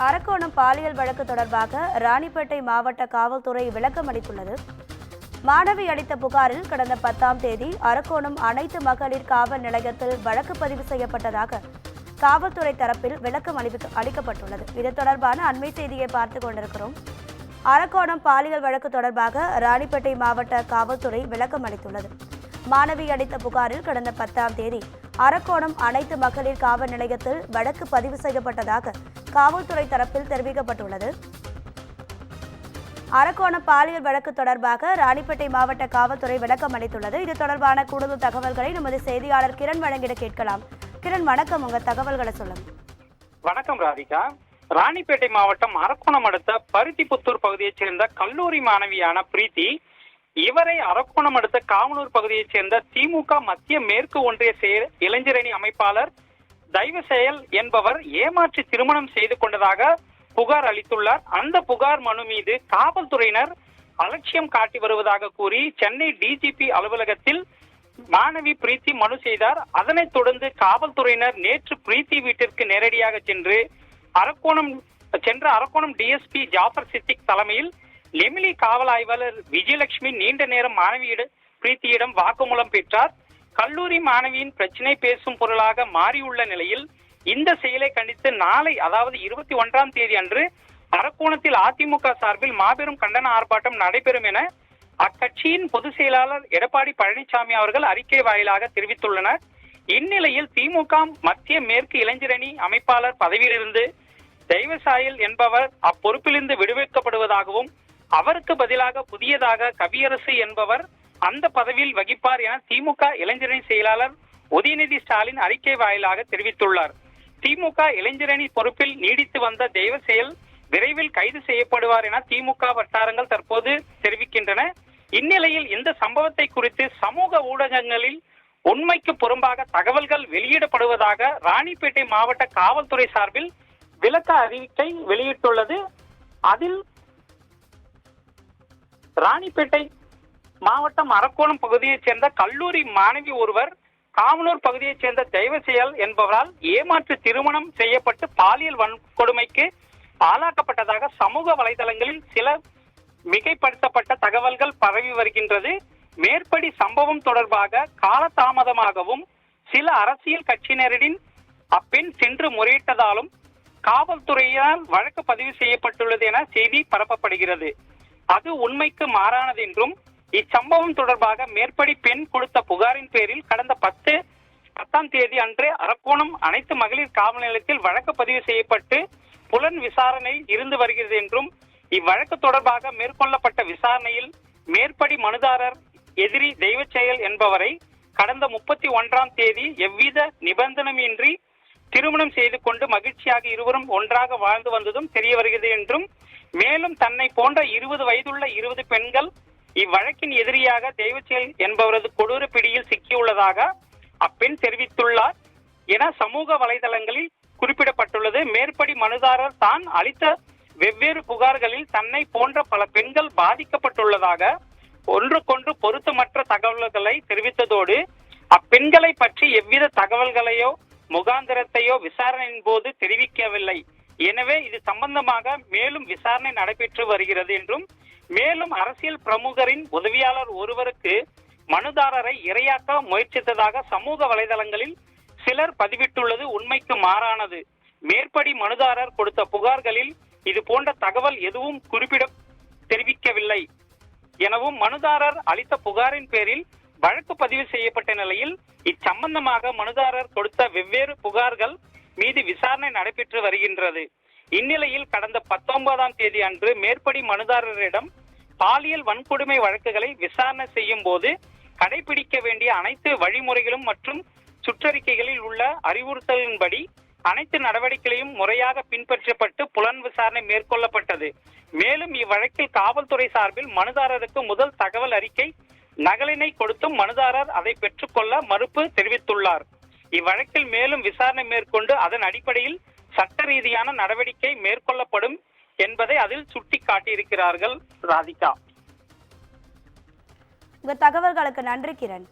அரக்கோணம் பாலியல் வழக்கு தொடர்பாக ராணிப்பேட்டை மாவட்ட காவல்துறை விளக்கம் அளித்துள்ளது. மாணவி அளித்த புகாரில் கடந்த 10ஆம் தேதி அரக்கோணம் அனைத்து மகளிர் காவல் நிலையத்தில் வழக்கு பதிவு செய்யப்பட்டதாக காவல்துறை தரப்பில் விளக்கம் அளிக்கப்பட்டுள்ளது. இது தொடர்பான அண்மை செய்தியை பார்த்துக் கொண்டிருக்கிறோம். அரக்கோணம் பாலியல் வழக்கு தொடர்பாக ராணிப்பேட்டை மாவட்ட காவல்துறை விளக்கம் அளித்துள்ளது. மாணவி அளித்த புகாரில் கடந்த 10ஆம் தேதி அரக்கோணம் அனைத்து மகளிர் காவல் நிலையத்தில் வழக்கு பதிவு செய்யப்பட்டதாக காவல்துறை தரப்பில் தெரிவிக்கப்பட்டுள்ளது. அரக்கோணம் பாலியல் வழக்கு தொடர்பாக ராணிப்பேட்டை மாவட்ட காவல்துறை விளக்கம் அளித்துள்ளது. இது தொடர்பான கூடுதல் தகவல்களை நமது செய்தியாளர் கிரண் வழங்கிட கேட்கலாம். கிரண், வணக்கம். உங்க தகவல்களை சொல்லுங்க. வணக்கம் ராதிகா. ராணிப்பேட்டை மாவட்டம் அரக்கோணம் அடுத்த பருத்திப்புத்தூர் பகுதியைச் சேர்ந்த கல்லூரி மாணவியான பிரீத்தி, இவரை அரக்கோணம் அடுத்த காமனூர் பகுதியைச் சேர்ந்த திமுக மத்திய மேற்கு ஒன்றிய இளைஞரணி அமைப்பாளர் தெய்வசெயல் என்பவர் ஏமாற்றி திருமணம் செய்து கொண்டதாக புகார் அளித்துள்ளார். அந்த புகார் மனு மீது காவல்துறையினர் அலட்சியம் காட்டி வருவதாக கூறி சென்னை டிஜிபி அலுவலகத்தில் மாணவி பிரீத்தி மனு செய்தார். அதனைத் தொடர்ந்து காவல்துறையினர் நேற்று பிரீத்தி வீட்டிற்கு நேரடியாக சென்று அரக்கோணம் டிஎஸ்பி ஜாஃபர் சித்திக் தலைமையில் நெமிலி காவல் ஆய்வாளர் விஜயலட்சுமி நீண்ட நேரம் பிரீத்தியிடம் வாக்குமூலம் பெற்றார். கல்லூரி மாணவியின் பிரச்சினை பேசும் பொருளாக மாறியுள்ள நிலையில் இந்த செயலை கண்டித்து நாளை, அதாவது 21ஆம் தேதி அன்று அரக்கோணத்தில் அதிமுக சார்பில் மாபெரும் கண்டன ஆர்ப்பாட்டம் நடைபெறும் என அக்கட்சியின் பொதுச் செயலாளர் எடப்பாடி பழனிசாமி அவர்கள் அறிக்கை வாயிலாக தெரிவித்துள்ளனர். இந்நிலையில் திமுக மத்திய மேற்கு இளைஞரணி அமைப்பாளர் பதவியிலிருந்து தெய்வசாயல் என்பவர் அப்பொறுப்பிலிருந்து விடுவிக்கப்படுவதாகவும் அவருக்கு பதிலாக புதியதாக கவியரசு என்பவர் அந்த பதவியில் வகிப்பார் என திமுக இளைஞரணி செயலாளர் உதயநிதி ஸ்டாலின் அறிக்கை வாயிலாக தெரிவித்துள்ளார். திமுக இளைஞரணி பொறுப்பில் நீடித்து வந்த தெய்வசெயல் விரைவில் கைது செய்யப்படுவார் என திமுக வட்டாரங்கள் தற்போது தெரிவிக்கின்றன. இந்நிலையில் இந்த சம்பவத்தை குறித்து சமூக ஊடகங்களில் உண்மைக்கு புறம்பாக தகவல்கள் வெளியிடப்படுவதாக ராணிப்பேட்டை மாவட்ட காவல்துறை சார்பில் விளக்க அறிக்கை வெளியிட்டுள்ளது. அதில் ராணிப்பேட்டை மாவட்டம் அரக்கோணம் பகுதியைச் சேர்ந்த கல்லூரி மாணவி ஒருவர் காமனூர் பகுதியைச் சேர்ந்த தெய்வசெயல் என்பவரால் ஏமாற்று திருமணம் செய்யப்பட்டு பாலியல் வன்கொடுமைக்கு ஆளாக்கப்பட்டதாக சமூக வலைதளங்களில் சில மிகைப்படுத்தப்பட்ட தகவல்கள் பரவி வருகின்றது. மேற்படி சம்பவம் தொடர்பாக காலதாமதமாகவும் சில அரசியல் கட்சியினரின் அப்பெண் சென்று முறையிட்டதாலும் காவல்துறையால் வழக்கு பதிவு செய்யப்பட்டுள்ளது என செய்தி பரப்பப்படுகிறது. அது உண்மைக்கு மாறானது என்றும் இச்சம்பவம் தொடர்பாக மேற்படி பெண் கொடுத்த புகாரின் பேரில் கடந்த 10ஆம் தேதி அன்று அரக்கோணம் அனைத்து மகளிர் காவல் நிலையத்தில் வழக்கு பதிவு செய்யப்பட்டு புலன் விசாரணை இருந்து வருகிறது என்றும் இவ்வழக்கு தொடர்பாக மேற்கொள்ளப்பட்ட விசாரணையில் மேற்படி மனுதாரர் எதிரி தெய்வச்செயல் என்பவரை கடந்த 31ஆம் தேதி எவ்வித நிபந்தனையின்றி திருமணம் செய்து கொண்டு மகிழ்ச்சியாக இருவரும் ஒன்றாக வாழ்ந்து வந்ததும் தெரிய வருகிறது என்றும், மேலும் தன்னை போன்ற 20 வயதுள்ள 20 பெண்கள் இவ்வழக்கின் எதிரியாக தெய்வச்செயல் என்பவரது கொடூர பிடியில் சிக்கியுள்ளதாக அப்பெண் தெரிவித்துள்ளார் என சமூக வலைதளங்களில் குறிப்பிடப்பட்டுள்ளது. மேற்படி மனுதாரர் தான் அளித்த வெவ்வேறு புகார்களில் தன்னை போன்ற பல பெண்கள் பாதிக்கப்பட்டுள்ளதாக ஒன்றுக்கொன்று பொருத்தமற்ற தகவல்களை தெரிவித்ததோடு அப்பெண்களை பற்றி எவ்வித தகவல்களையோ முகாந்திரத்தையோ விசாரணையின் போது தெரிவிக்கவில்லை. எனவே இது சம்பந்தமாக மேலும் விசாரணை நடைபெற்று வருகிறது என்றும், மேலும் அரசியல் பிரமுகரின் உதவியாளர் ஒருவருக்கு மனுதாரரை இரையாக்க முயற்சித்ததாக சமூக வலைதளங்களில் சிலர் பதிவிட்டுள்ளது உண்மைக்கு மாறானது. மேற்படி மனுதாரர் கொடுத்த புகார்களில் இது போன்ற தகவல் எதுவும் தெரிவிக்கவில்லை எனவும், மனுதாரர் அளித்த புகாரின் பேரில் வழக்கு பதிவு செய்யப்பட்ட நிலையில் இச்சம்பந்தமாக மனுதாரர் கொடுத்த வெவ்வேறு புகார்கள் மீது விசாரணை நடைபெற்று வருகின்றது. இந்நிலையில் கடந்த 19ஆம் தேதி அன்று மேற்படி மனுதாரரிடம் பாலியல் வன்கொடுமை வழக்குகளை விசாரணை செய்யும் போது கடைபிடிக்க வேண்டிய அனைத்து வழிமுறைகளும் மற்றும் சுற்றறிக்கைகளில் உள்ள அறிவுறுத்தலின்படி அனைத்து நடவடிக்கைகளையும் முறையாக பின்பற்றப்பட்டு புலன் விசாரணை மேற்கொள்ளப்பட்டது. மேலும் இவ்வழக்கில் காவல்துறை சார்பில் மனுதாரருக்கு முதல் தகவல் அறிக்கை நகலினை கொடுத்தும் மனுதாரர் அதை பெற்றுக்கொள்ள மறுப்பு தெரிவித்துள்ளார். இவ்வழக்கில் மேலும் விசாரணை மேற்கொண்டு அதன் அடிப்படையில் சட்ட ரீதியான நடவடிக்கை மேற்கொள்ளப்படும் என்பதை அதில் சுட்டிக்காட்டியிருக்கிறார்கள். ராதிகா, உங்க தகவல்களுக்கு நன்றி கிரண்.